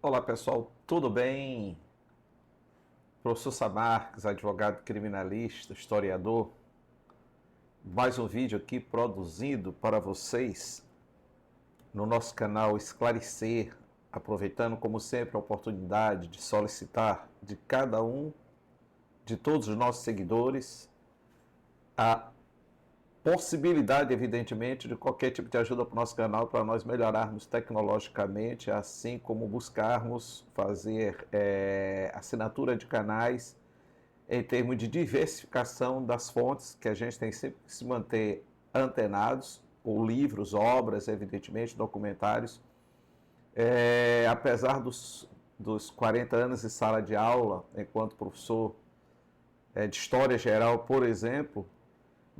Olá pessoal, tudo bem? Professor Samarques, advogado criminalista, historiador. Mais um vídeo aqui produzido para vocês no nosso canal Esclarecer, aproveitando como sempre a oportunidade de solicitar de cada um, de todos os nossos seguidores, a possibilidade, evidentemente, de qualquer tipo de ajuda para o nosso canal, para nós melhorarmos tecnologicamente, assim como buscarmos fazer assinatura de canais em termos de diversificação das fontes, que a gente tem sempre que se manter antenados, ou livros, obras, evidentemente, documentários. Apesar dos 40 anos de sala de aula, enquanto professor de História Geral, por exemplo,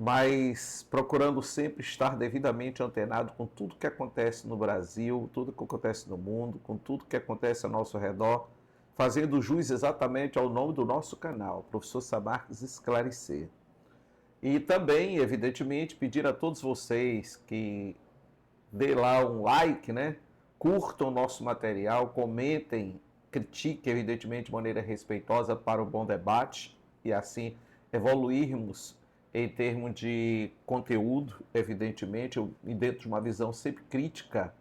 mas procurando sempre estar devidamente antenado com tudo que acontece no Brasil, tudo que acontece no mundo, com tudo que acontece ao nosso redor, fazendo jus exatamente ao nome do nosso canal, Professor Samarques Esclarecer. E também, evidentemente, pedir a todos vocês que dê lá um like, né? Curtam o nosso material, comentem, critiquem, evidentemente, de maneira respeitosa para o bom debate e assim evoluirmos em termos de conteúdo, evidentemente, e dentro de uma visão sempre crítica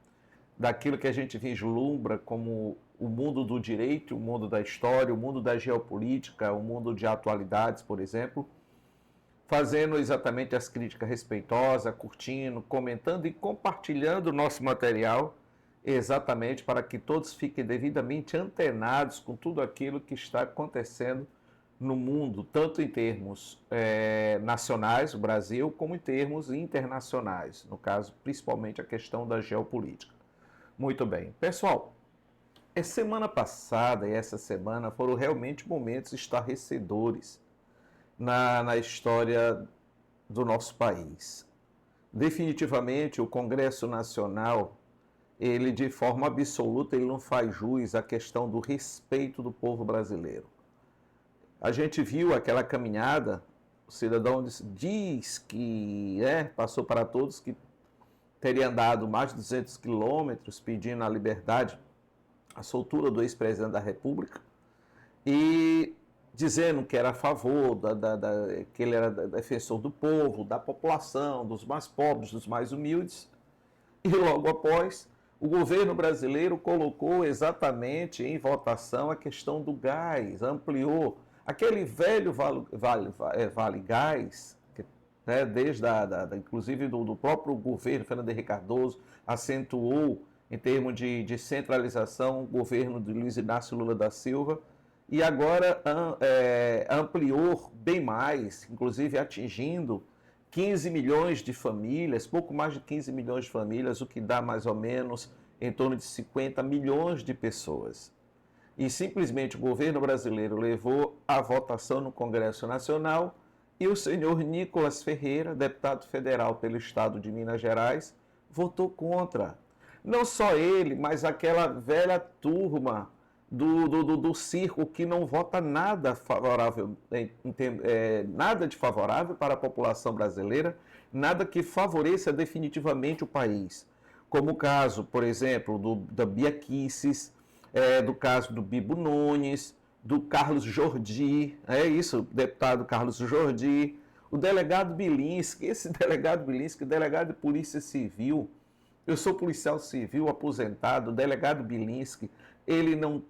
daquilo que a gente vislumbra como o mundo do direito, o mundo da história, o mundo da geopolítica, o mundo de atualidades, por exemplo, fazendo exatamente as críticas respeitosas, curtindo, comentando e compartilhando o nosso material, exatamente para que todos fiquem devidamente antenados com tudo aquilo que está acontecendo no mundo, tanto em termos nacionais, o Brasil, como em termos internacionais, no caso, principalmente a questão da geopolítica. Muito bem. Pessoal, a semana passada e essa semana foram realmente momentos estarrecedores na história do nosso país. Definitivamente, o Congresso Nacional, ele de forma absoluta, ele não faz jus à questão do respeito do povo brasileiro. A gente viu aquela caminhada, o cidadão diz que passou para todos que teria andado mais de 200 quilômetros pedindo a liberdade, a soltura do ex-presidente da República, e dizendo que era a favor, que ele era defensor do povo, da população, dos mais pobres, dos mais humildes. E logo após, o governo brasileiro colocou exatamente em votação a questão do gás, ampliou aquele velho vale gás, né, desde inclusive do próprio governo Fernando Henrique Cardoso, acentuou em termos de centralização o governo de Luiz Inácio Lula da Silva, e agora ampliou bem mais, inclusive atingindo 15 milhões de famílias, pouco mais de 15 milhões de famílias, o que dá mais ou menos em torno de 50 milhões de pessoas. E simplesmente o governo brasileiro levou a votação no Congresso Nacional e o senhor Nicolas Ferreira, deputado federal pelo estado de Minas Gerais, votou contra. Não só ele, mas aquela velha turma do circo que não vota nada favorável, nada de favorável para a população brasileira, nada que favoreça definitivamente o país. Como o caso, por exemplo, da Bia Kicis, do caso do Bibo Nunes, do Carlos Jordi, deputado Carlos Jordi, o delegado Bilinski, delegado de Polícia Civil. Eu sou policial civil aposentado, o delegado Bilinski, ele não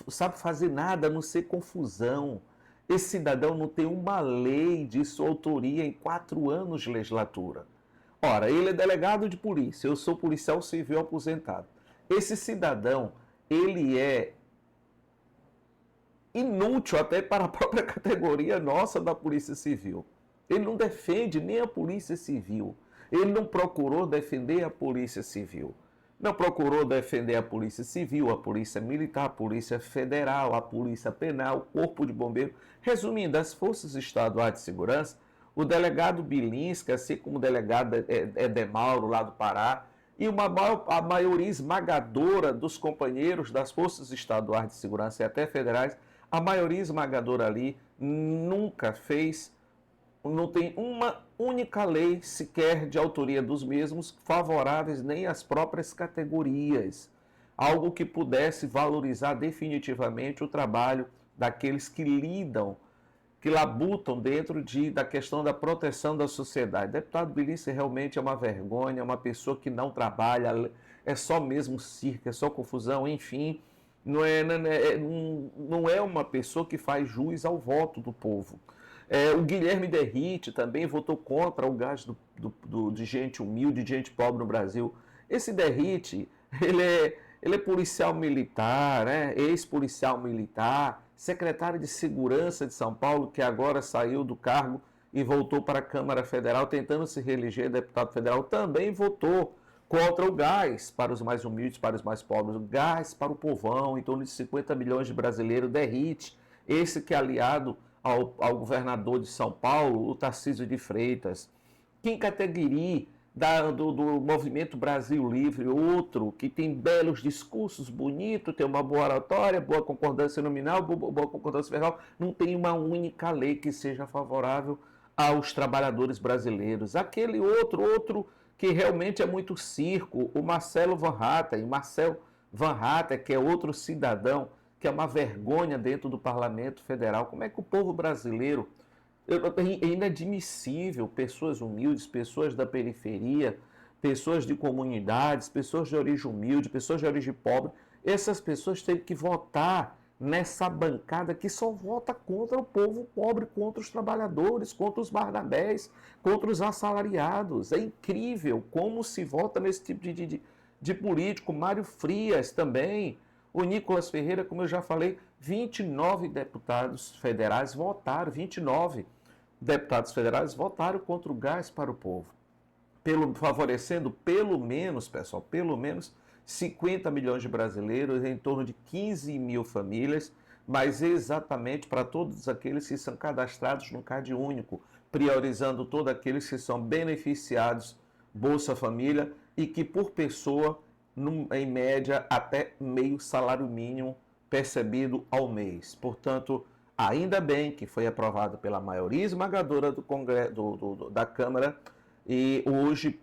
sabe fazer nada a não ser confusão. Esse cidadão não tem uma lei de sua autoria em 4 anos de legislatura. Ora, ele é delegado de polícia, eu sou policial civil aposentado. Esse cidadão, ele é inútil até para a própria categoria nossa da Polícia Civil. Ele não defende nem a Polícia Civil. Ele não procurou defender a Polícia Civil. Não procurou defender a Polícia Civil, a Polícia Militar, a Polícia Federal, a Polícia Penal, o Corpo de Bombeiros. Resumindo, as Forças Estaduais de Segurança, o delegado Bilinski, assim como o delegado Edemauro, lá do Pará, e a maioria esmagadora dos companheiros das Forças Estaduais de Segurança e até federais, a maioria esmagadora ali nunca fez, não tem uma única lei sequer de autoria dos mesmos favoráveis nem às próprias categorias. algo que pudesse valorizar definitivamente o trabalho daqueles que lidam, que labutam dentro da questão da proteção da sociedade. Deputado Bilício realmente é uma vergonha, é uma pessoa que não trabalha, é só mesmo circo, é só confusão, enfim, não é uma pessoa que faz jus ao voto do povo. O Guilherme Derrite também votou contra o gás de gente humilde, de gente pobre no Brasil. Esse Derrite, ele é policial militar, né? Ex-policial militar, secretário de Segurança de São Paulo, que agora saiu do cargo e voltou para a Câmara Federal, tentando se reeleger deputado federal, também votou contra o gás para os mais humildes, para os mais pobres, o gás para o povão, em torno de 50 milhões de brasileiros, Derrite, esse que é aliado ao governador de São Paulo, o Tarcísio de Freitas. Kim Kataguiri, do Movimento Brasil Livre, outro que tem belos discursos, bonito, tem uma boa oratória, boa concordância nominal, boa concordância verbal, não tem uma única lei que seja favorável aos trabalhadores brasileiros. Aquele outro que realmente é muito circo, o Marcelo Van Hatten, que é outro cidadão, que é uma vergonha dentro do Parlamento Federal. Como é que o povo brasileiro... É inadmissível pessoas humildes, pessoas da periferia, pessoas de comunidades, pessoas de origem humilde, pessoas de origem pobre, essas pessoas têm que votar nessa bancada que só vota contra o povo pobre, contra os trabalhadores, contra os barnabés, contra os assalariados. É incrível como se vota nesse tipo de político. Mário Frias também, o Nicolas Ferreira, como eu já falei, 29 deputados federais votaram, 29 deputados federais votaram contra o gás para o povo, favorecendo pelo menos, pessoal, pelo menos 50 milhões de brasileiros, em torno de 15 mil famílias, mas exatamente para todos aqueles que são cadastrados no Cade Único, priorizando todos aqueles que são beneficiados Bolsa Família e que por pessoa, em média, até meio salário mínimo percebido ao mês. Portanto, ainda bem que foi aprovado pela maioria esmagadora do Congresso, da Câmara, e hoje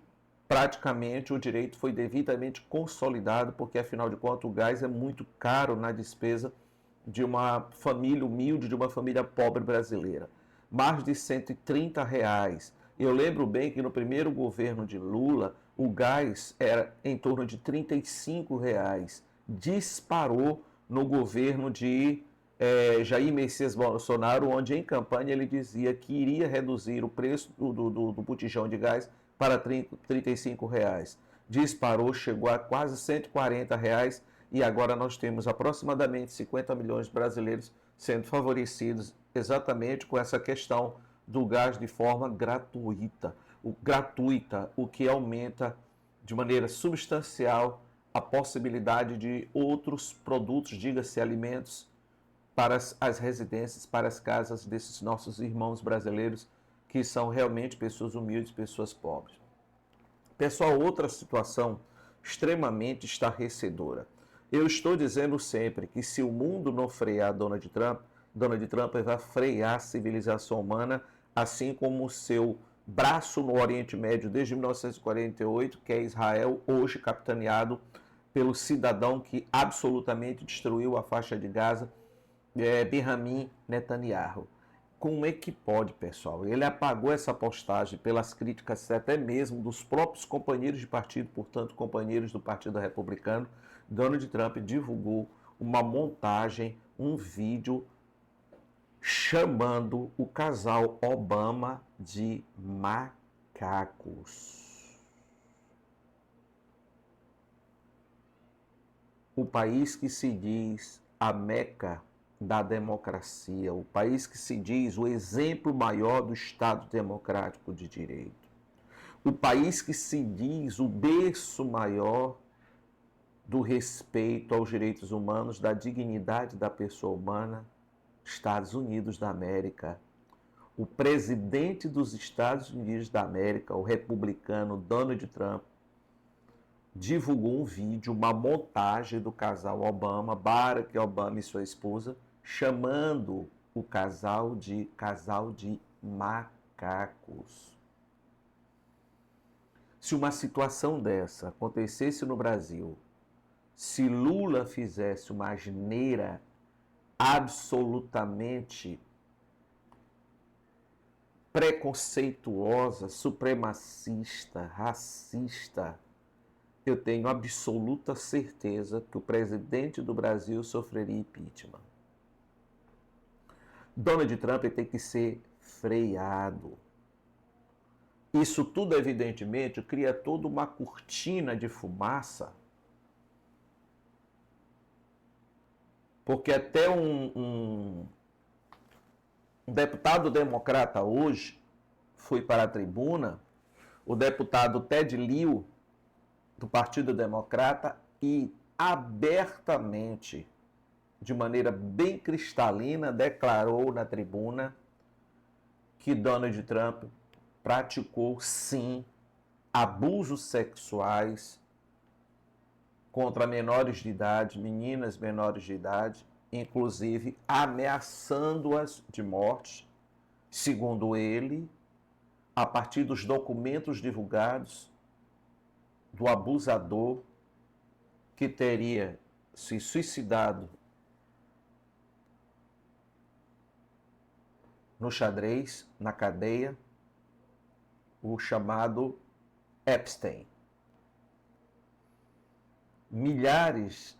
praticamente o direito foi devidamente consolidado, porque afinal de contas o gás é muito caro na despesa de uma família humilde, de uma família pobre brasileira. Mais de R$ 130. Eu lembro bem que no primeiro governo de Lula, o gás era em torno de R$ 35. Disparou no governo de Jair Messias Bolsonaro, onde em campanha ele dizia que iria reduzir o preço do botijão de gás para R$ 35. Disparou, chegou a quase R$ 140 e agora nós temos aproximadamente 50 milhões de brasileiros sendo favorecidos exatamente com essa questão do gás de forma gratuita, o que aumenta de maneira substancial a possibilidade de outros produtos, diga-se alimentos, para as residências, para as casas desses nossos irmãos brasileiros, que são realmente pessoas humildes, pessoas pobres. Pessoal, outra situação extremamente estarrecedora. Eu estou dizendo sempre que se o mundo não frear Donald Trump vai frear a civilização humana, assim como o seu braço no Oriente Médio desde 1948, que é Israel, hoje capitaneado pelo cidadão que absolutamente destruiu a faixa de Gaza, Benjamin Netanyahu. Como é que pode, pessoal? Ele apagou essa postagem pelas críticas até mesmo dos próprios companheiros de partido, portanto, companheiros do Partido Republicano. Donald Trump divulgou uma montagem, um vídeo chamando o casal Obama de macacos. O país que se diz a Meca da democracia, o país que se diz o exemplo maior do Estado democrático de direito, o país que se diz o berço maior do respeito aos direitos humanos, da dignidade da pessoa humana, Estados Unidos da América. O presidente dos Estados Unidos da América, o republicano Donald Trump, divulgou um vídeo, uma montagem do casal Obama, Barack Obama e sua esposa, chamando o casal de macacos. Se uma situação dessa acontecesse no Brasil, se Lula fizesse uma asneira absolutamente preconceituosa, supremacista, racista, eu tenho absoluta certeza que o presidente do Brasil sofreria impeachment. Donald Trump tem que ser freado. Isso tudo, evidentemente, cria toda uma cortina de fumaça, porque até um deputado democrata hoje foi para a tribuna, o deputado Ted Lieu, do Partido Democrata, e abertamente, de maneira bem cristalina, declarou na tribuna que Donald Trump praticou, sim, abusos sexuais contra menores de idade, meninas menores de idade, inclusive ameaçando-as de morte, segundo ele, a partir dos documentos divulgados do abusador que teria se suicidado no xadrez, na cadeia, o chamado Epstein. Milhões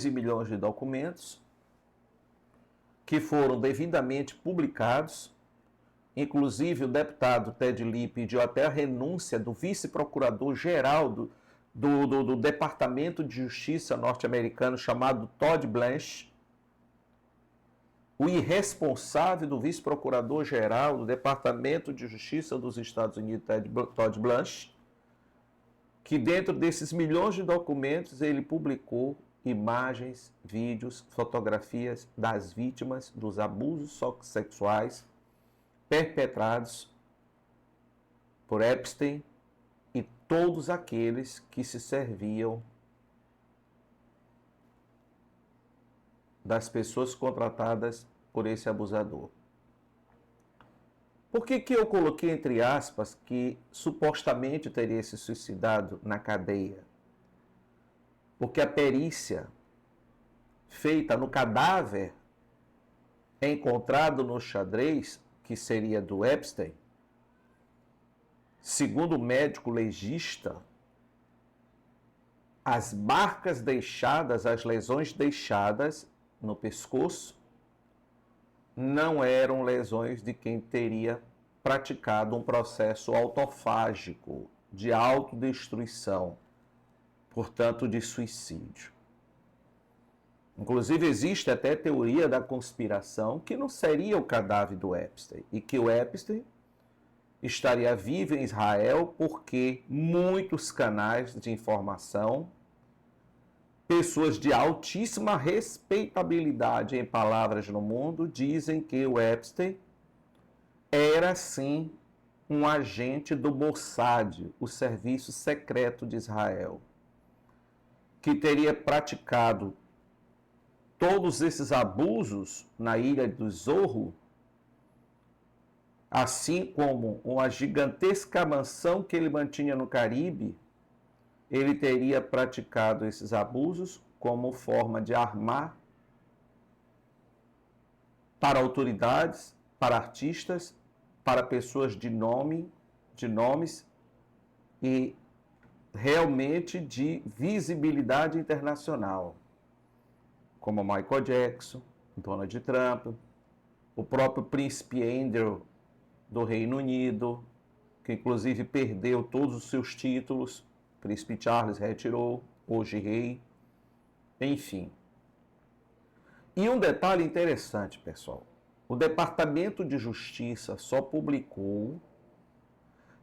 e milhões de documentos que foram devidamente publicados. Inclusive, o deputado Ted Lieu pediu até a renúncia do vice-procurador-geral do Departamento de Justiça norte-americano, chamado Todd Blanche, o irresponsável do vice-procurador-geral do Departamento de Justiça dos Estados Unidos, Todd Blanche, que dentro desses milhões de documentos ele publicou imagens, vídeos, fotografias das vítimas dos abusos sexuais perpetrados por Epstein e todos aqueles que se serviam das pessoas contratadas por esse abusador. Por que eu coloquei entre aspas que supostamente teria se suicidado na cadeia? Porque a perícia feita no cadáver encontrado no xadrez, que seria do Epstein, segundo o médico legista, as marcas deixadas, as lesões deixadas no pescoço, não eram lesões de quem teria praticado um processo autofágico de autodestruição, portanto de suicídio. Inclusive existe até teoria da conspiração que não seria o cadáver do Epstein e que o Epstein estaria vivo em Israel porque muitos canais de informação, pessoas de altíssima respeitabilidade em palavras no mundo, dizem que o Epstein era sim um agente do Mossad, o serviço secreto de Israel, que teria praticado todos esses abusos na ilha do Zorro, assim como uma gigantesca mansão que ele mantinha no Caribe, ele teria praticado esses abusos como forma de armar para autoridades, para artistas, para pessoas de nomes e realmente de visibilidade internacional, como Michael Jackson, Donald Trump, o próprio príncipe Andrew do Reino Unido, que inclusive perdeu todos os seus títulos, príncipe Charles retirou, hoje rei, enfim. E um detalhe interessante, pessoal, o Departamento de Justiça só publicou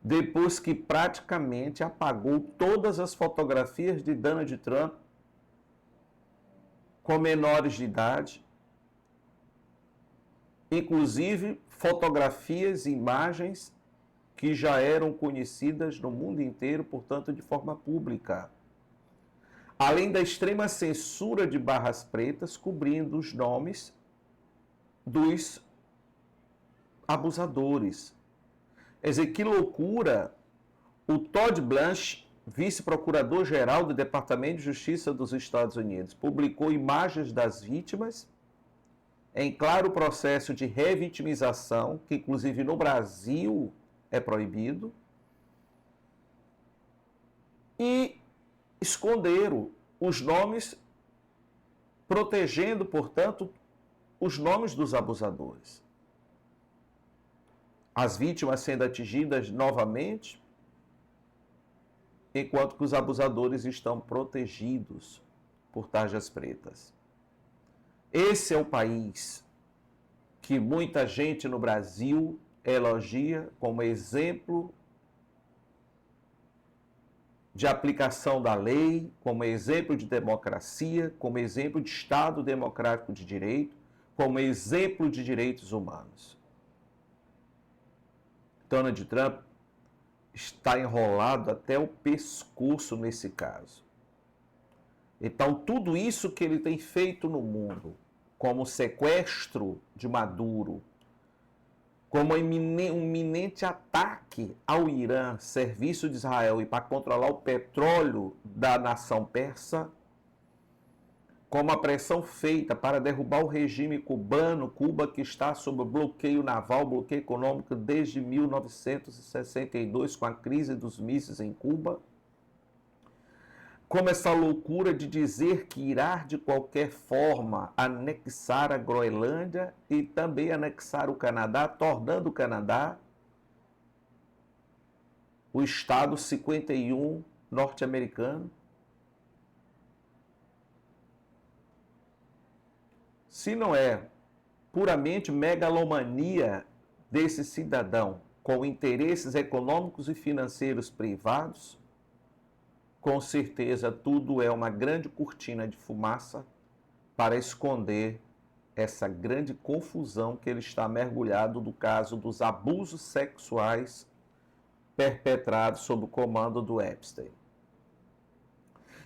depois que praticamente apagou todas as fotografias de Donald Trump com menores de idade, inclusive fotografias e imagens que já eram conhecidas no mundo inteiro, portanto, de forma pública. Além da extrema censura de barras pretas cobrindo os nomes dos abusadores. Quer dizer, que loucura! O Todd Blanche vice-procurador-geral do Departamento de Justiça dos Estados Unidos, publicou imagens das vítimas em claro processo de revitimização, que inclusive no Brasil é proibido, e esconderam os nomes, protegendo, portanto, os nomes dos abusadores. As vítimas sendo atingidas novamente, enquanto que os abusadores estão protegidos por tarjas pretas. Esse é o país que muita gente no Brasil elogia como exemplo de aplicação da lei, como exemplo de democracia, como exemplo de Estado democrático de direito, como exemplo de direitos humanos. Donald Trump está enrolado até o pescoço nesse caso. Então, tudo isso que ele tem feito no mundo, como sequestro de Maduro, como um iminente ataque ao Irã, serviço de Israel, e para controlar o petróleo da nação persa, como a pressão feita para derrubar o regime cubano, Cuba que está sob bloqueio naval, bloqueio econômico desde 1962, com a crise dos mísseis em Cuba, como essa loucura de dizer que irá de qualquer forma anexar a Groenlândia e também anexar o Canadá, tornando o Canadá o Estado 51 norte-americano. Se não é puramente megalomania desse cidadão com interesses econômicos e financeiros privados, com certeza tudo é uma grande cortina de fumaça para esconder essa grande confusão que ele está mergulhado do caso dos abusos sexuais perpetrados sob o comando do Epstein.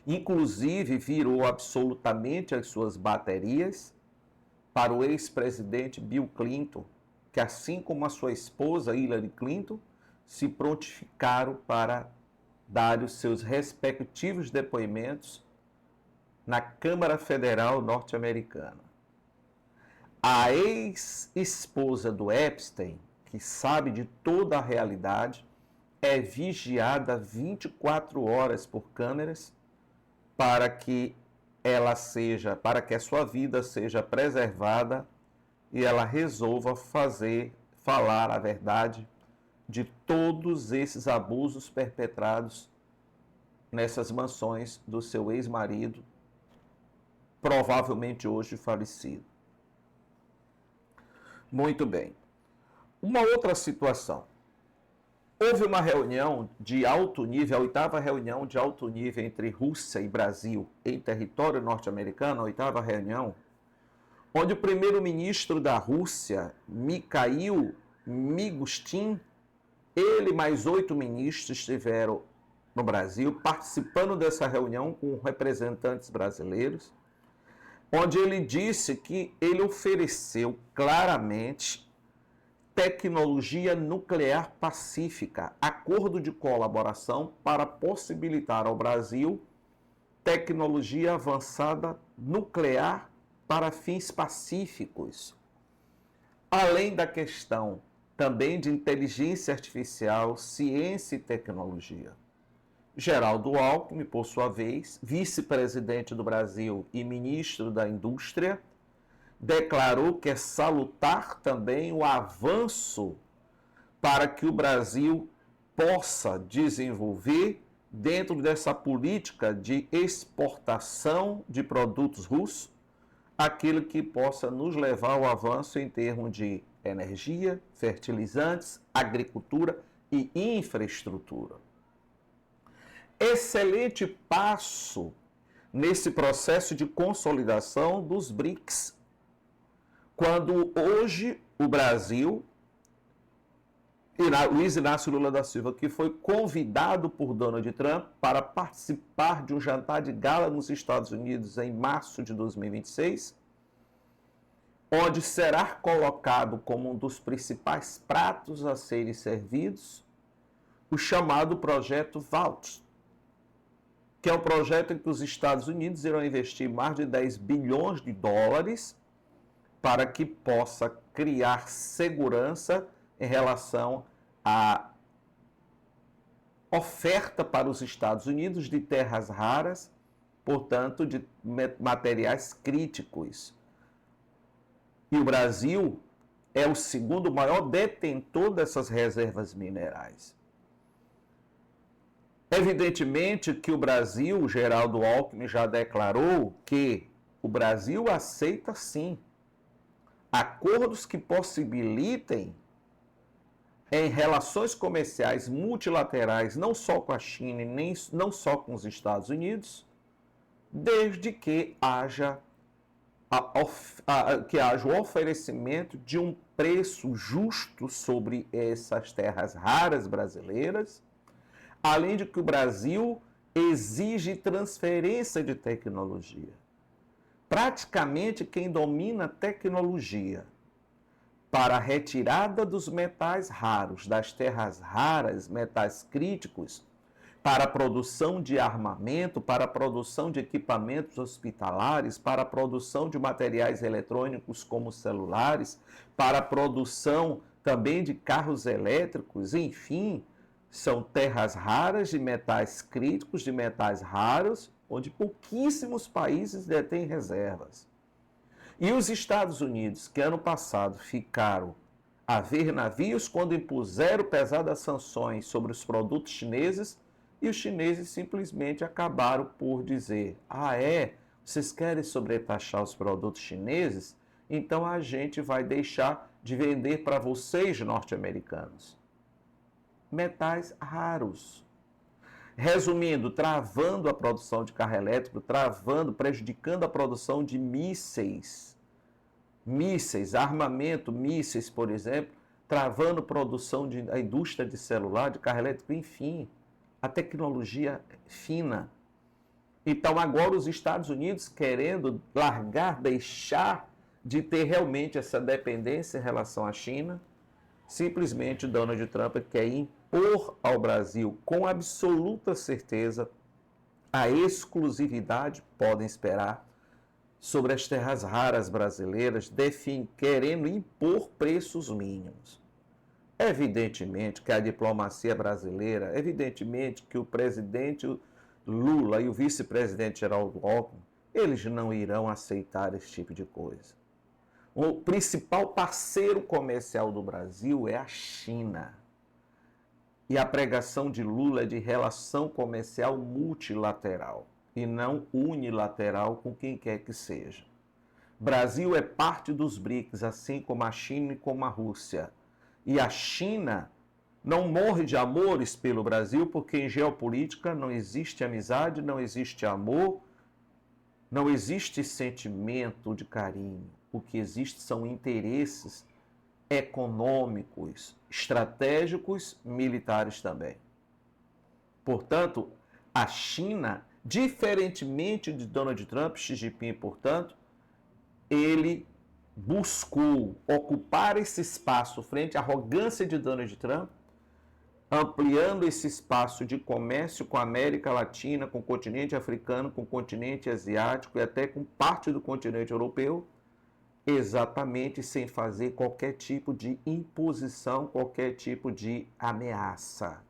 Inclusive, virou absolutamente as suas baterias para o ex-presidente Bill Clinton, que assim como a sua esposa Hillary Clinton, se prontificaram para dar os seus respectivos depoimentos na Câmara Federal norte-americana. A ex-esposa do Epstein, que sabe de toda a realidade, é vigiada 24 horas por câmeras para que para que a sua vida seja preservada e ela resolva falar a verdade de todos esses abusos perpetrados nessas mansões do seu ex-marido, provavelmente hoje falecido. Muito bem. Uma outra situação. Houve uma reunião de alto nível, a 8ª reunião de alto nível entre Rússia e Brasil em território norte-americano, a 8ª reunião, onde o primeiro-ministro da Rússia, Mikhail Mishustin, ele mais 8 ministros estiveram no Brasil, participando dessa reunião com representantes brasileiros, onde ele disse que ele ofereceu claramente tecnologia nuclear pacífica, acordo de colaboração para possibilitar ao Brasil tecnologia avançada nuclear para fins pacíficos. Além da questão também de inteligência artificial, ciência e tecnologia. Geraldo Alckmin, por sua vez, vice-presidente do Brasil e ministro da Indústria, declarou que é salutar também o avanço para que o Brasil possa desenvolver, dentro dessa política de exportação de produtos russos, aquilo que possa nos levar ao avanço em termos de energia, fertilizantes, agricultura e infraestrutura. Excelente passo nesse processo de consolidação dos BRICS, quando hoje o Brasil, Luiz Inácio Lula da Silva, que foi convidado por Donald Trump para participar de um jantar de gala nos Estados Unidos em março de 2026, onde será colocado como um dos principais pratos a serem servidos o chamado Projeto VALT, que é um projeto em que os Estados Unidos irão investir mais de 10 bilhões de dólares para que possa criar segurança em relação à oferta para os Estados Unidos de terras raras, portanto, de materiais críticos. E o Brasil é o segundo maior detentor dessas reservas minerais. Evidentemente que o Brasil, Geraldo Alckmin já declarou que o Brasil aceita sim acordos que possibilitem em relações comerciais multilaterais, não só com a China e nem, não só com os Estados Unidos, desde que haja o oferecimento de um preço justo sobre essas terras raras brasileiras, além de que o Brasil exige transferência de tecnologia. Praticamente quem domina a tecnologia para a retirada dos metais raros, das terras raras, metais críticos, para a produção de armamento, para a produção de equipamentos hospitalares, para a produção de materiais eletrônicos como celulares, para a produção também de carros elétricos, enfim, são terras raras de metais críticos, de metais raros, onde pouquíssimos países detêm reservas. E os Estados Unidos, que ano passado ficaram a ver navios quando impuseram pesadas sanções sobre os produtos chineses, e os chineses simplesmente acabaram por dizer: vocês querem sobretaxar os produtos chineses? Então a gente vai deixar de vender para vocês, norte-americanos, metais raros. Resumindo, travando a produção de carro elétrico, prejudicando a produção de mísseis, armamento, mísseis, por exemplo, travando a produção da indústria de celular, de carro elétrico, enfim, a tecnologia fina. Então agora os Estados Unidos querendo deixar de ter realmente essa dependência em relação à China, simplesmente Donald Trump quer impor ao Brasil com absoluta certeza a exclusividade, podem esperar, sobre as terras raras brasileiras, querendo impor preços mínimos. Evidentemente que a diplomacia brasileira, evidentemente que o presidente Lula e o vice-presidente Geraldo Alckmin, eles não irão aceitar esse tipo de coisa. O principal parceiro comercial do Brasil é a China. E a pregação de Lula é de relação comercial multilateral e não unilateral com quem quer que seja. Brasil é parte dos BRICS, assim como a China e como a Rússia. E a China não morre de amores pelo Brasil, porque em geopolítica não existe amizade, não existe amor, não existe sentimento de carinho. O que existe são interesses econômicos, estratégicos, militares também. Portanto, a China, diferentemente de Donald Trump, Xi Jinping, portanto, ele buscou ocupar esse espaço frente à arrogância de Donald Trump, ampliando esse espaço de comércio com a América Latina, com o continente africano, com o continente asiático e até com parte do continente europeu, exatamente sem fazer qualquer tipo de imposição, qualquer tipo de ameaça.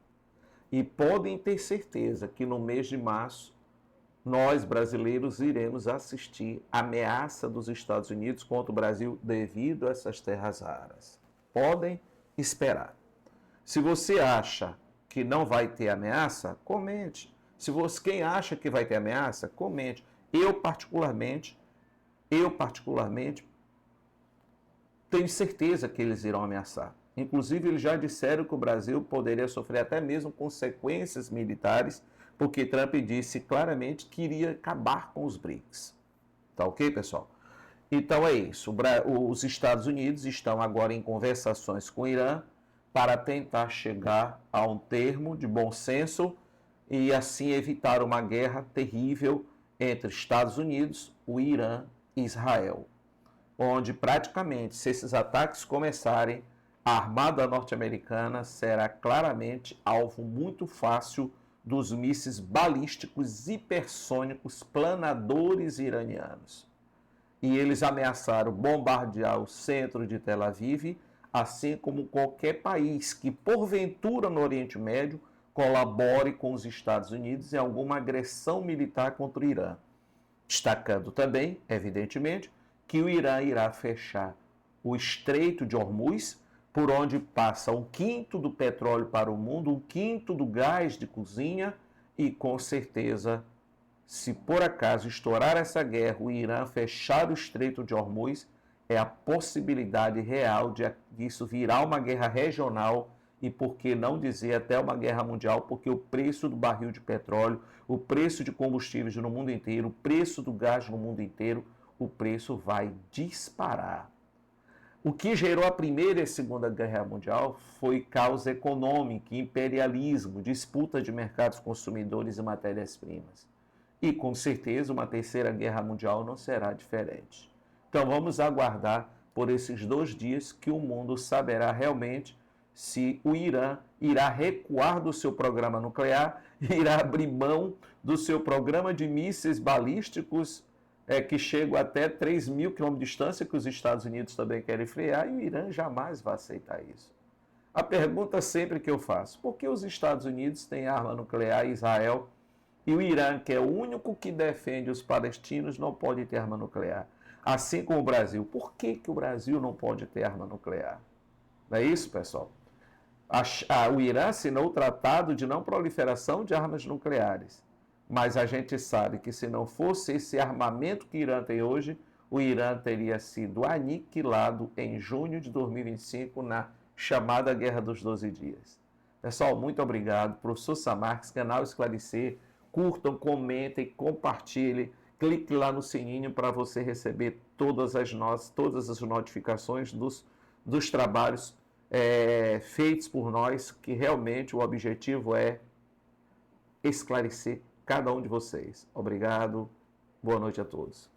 E podem ter certeza que no mês de março, nós brasileiros iremos assistir a ameaça dos Estados Unidos contra o Brasil devido a essas terras raras. Podem esperar. Se você acha que não vai ter ameaça, comente. Quem acha que vai ter ameaça, comente. Eu particularmente, tenho certeza que eles irão ameaçar. Inclusive, eles já disseram que o Brasil poderia sofrer até mesmo consequências militares, porque Trump disse claramente que iria acabar com os BRICS. Tá ok, pessoal? Então é isso. Os Estados Unidos estão agora em conversações com o Irã para tentar chegar a um termo de bom senso e assim evitar uma guerra terrível entre Estados Unidos, o Irã e Israel, onde praticamente, se esses ataques começarem, a Armada norte-americana será claramente alvo muito fácil dos mísseis balísticos hipersônicos planadores iranianos. E eles ameaçaram bombardear o centro de Tel Aviv, assim como qualquer país que, porventura, no Oriente Médio, colabore com os Estados Unidos em alguma agressão militar contra o Irã. Destacando também, evidentemente, que o Irã irá fechar o Estreito de Hormuz, por onde passa 1/5 do petróleo para o mundo, 1/5 do gás de cozinha e, com certeza, se por acaso estourar essa guerra, o Irã fechar o Estreito de Hormuz, é a possibilidade real de isso virar uma guerra regional e, por que não dizer, até uma guerra mundial, porque o preço do barril de petróleo, o preço de combustíveis no mundo inteiro, o preço do gás no mundo inteiro, o preço vai disparar. O que gerou a Primeira e a Segunda Guerra Mundial foi causa econômica, imperialismo, disputa de mercados consumidores e matérias-primas. E, com certeza, uma Terceira Guerra Mundial não será diferente. Então, vamos aguardar por esses 2 dias que o mundo saberá realmente se o Irã irá recuar do seu programa nuclear, irá abrir mão do seu programa de mísseis balísticos que chegam até 3.000 quilômetros de distância, que os Estados Unidos também querem frear, e o Irã jamais vai aceitar isso. A pergunta sempre que eu faço, por que os Estados Unidos têm arma nuclear e Israel, e o Irã, que é o único que defende os palestinos, não pode ter arma nuclear? Assim como o Brasil. Por que o Brasil não pode ter arma nuclear? Não é isso, pessoal? O Irã assinou o Tratado de Não Proliferação de Armas Nucleares. Mas a gente sabe que se não fosse esse armamento que o Irã tem hoje, o Irã teria sido aniquilado em junho de 2025 na chamada Guerra dos 12 Dias. Pessoal, muito obrigado. Professor Samarques, canal Esclarecer. Curtam, comentem, compartilhem. Clique lá no sininho para você receber todas as notificações dos trabalhos feitos por nós, que realmente o objetivo é esclarecer cada um de vocês. Obrigado. Boa noite a todos.